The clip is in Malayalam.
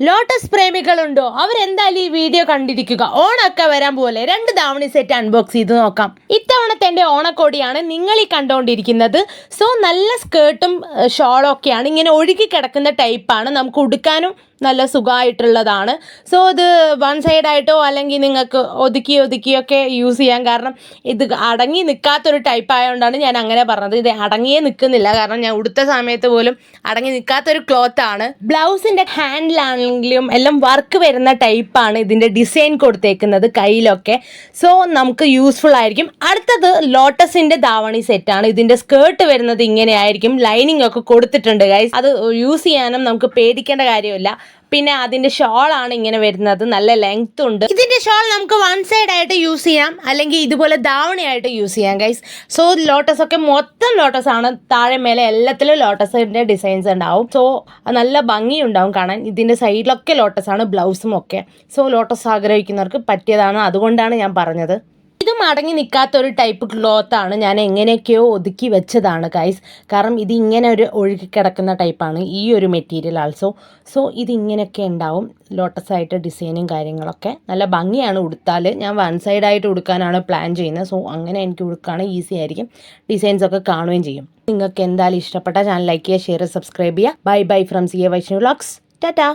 ലോട്ടസ് പ്രേമികളുണ്ടോ? അവരെന്തായാലും ഈ വീഡിയോ കണ്ടിരിക്കുക. ഓണമൊക്കെ വരാൻ പോലെ 2 ധാവണി സെറ്റ് അൺബോക്സ് ചെയ്ത് നോക്കാം. ഇത്തവണത്തെ എൻ്റെ ഓണക്കോടിയാണ് നിങ്ങൾ ഈ കണ്ടുകൊണ്ടിരിക്കുന്നത്. സോ നല്ല സ്കേർട്ടും ഷോളും ഒക്കെയാണ്, ഇങ്ങനെ ഒഴുകി കിടക്കുന്ന ടൈപ്പാണ്. നമുക്ക് ഉടുക്കാനും നല്ല സുഖമായിട്ടുള്ളതാണ്. സോ ഇത് വൺ സൈഡായിട്ടോ അല്ലെങ്കിൽ നിങ്ങൾക്ക് ഒതുക്കിയൊക്കെ യൂസ് ചെയ്യാം. കാരണം ഇത് അടങ്ങി നിൽക്കാത്തൊരു ടൈപ്പ് ആയതുകൊണ്ടാണ് ഞാൻ അങ്ങനെ പറഞ്ഞത്. ഇത് അടങ്ങിയേ നിൽക്കുന്നില്ല, കാരണം ഞാൻ ഉടുത്ത സമയത്ത് പോലും അടങ്ങി നിൽക്കാത്തൊരു ക്ലോത്ത് ആണ്. ബ്ലൗസിൻ്റെ ഹാൻഡിലാണെങ്കിലും എല്ലാം വർക്ക് വരുന്ന ടൈപ്പാണ് ഇതിൻ്റെ ഡിസൈൻ കൊടുത്തേക്കുന്നത് കയ്യിലൊക്കെ. സോ നമുക്ക് യൂസ്ഫുൾ ആയിരിക്കും. അടുത്തത് ലോട്ടസിൻ്റെ ധാവണി സെറ്റാണ്. ഇതിൻ്റെ സ്കേർട്ട് വരുന്നത് ഇങ്ങനെ ആയിരിക്കും. ലൈനിങ് ഒക്കെ കൊടുത്തിട്ടുണ്ട് ഗൈസ്. അത് യൂസ് ചെയ്യാനും നമുക്ക് പേടിക്കേണ്ട കാര്യമില്ല. പിന്നെ അതിൻ്റെ ഷോളാണ് ഇങ്ങനെ വരുന്നത്, നല്ല ലെങ്ത് ഉണ്ട്. ഇതിൻ്റെ ഷോൾ നമുക്ക് വൺ സൈഡ് ആയിട്ട് യൂസ് ചെയ്യാം, അല്ലെങ്കിൽ ഇതുപോലെ ധാവണിയായിട്ട് യൂസ് ചെയ്യാം ഗൈസ്. സോ ലോട്ടസ് ഒക്കെ മൊത്തം ലോട്ടസ് ആണ്, താഴെ മേലെ എല്ലാത്തിലും ലോട്ടസിൻ്റെ ഡിസൈൻസ് ഉണ്ടാവും. സോ നല്ല ഭംഗിയുണ്ടാവും കാണാൻ. ഇതിൻ്റെ സൈഡിലൊക്കെ ലോട്ടസ് ആണ്, ബ്ലൗസും ഒക്കെ. സോ ലോട്ടസ് ആഗ്രഹിക്കുന്നവർക്ക് പറ്റിയതാണ്, അതുകൊണ്ടാണ് ഞാൻ പറഞ്ഞത്. ഇതും അടങ്ങി നിൽക്കാത്തൊരു ടൈപ്പ് ക്ലോത്താണ്. ഞാൻ എങ്ങനെയൊക്കെയോ ഒതുക്കി വെച്ചതാണ് ഗൈസ്. കാരണം ഇത് ഇങ്ങനെ ഒരു ഒഴുകി കിടക്കുന്ന ടൈപ്പാണ് ഈ ഒരു മെറ്റീരിയൽ ആൾസോ. സോ ഇതിങ്ങനെയൊക്കെ ഉണ്ടാവും, ലോട്ടസായിട്ട് ഡിസൈനും കാര്യങ്ങളൊക്കെ നല്ല ഭംഗിയാണ് ഉടുത്താൽ. ഞാൻ വൺ സൈഡായിട്ട് ഉടുക്കാനാണ് പ്ലാൻ ചെയ്യുന്നത്. സോ അങ്ങനെ എനിക്ക് ഉടുക്കുകയാണെങ്കിൽ ഈസി ആയിരിക്കും, ഡിസൈൻസൊക്കെ കാണുകയും ചെയ്യും. നിങ്ങൾക്ക് എന്തായാലും ഇഷ്ടപ്പെട്ട ചാനൽ ലൈക്ക് ചെയ്യുക, ഷെയർ, സബ്സ്ക്രൈബ് ചെയ്യുക. Bye bye from CA Vaishnav vlogs. Tata.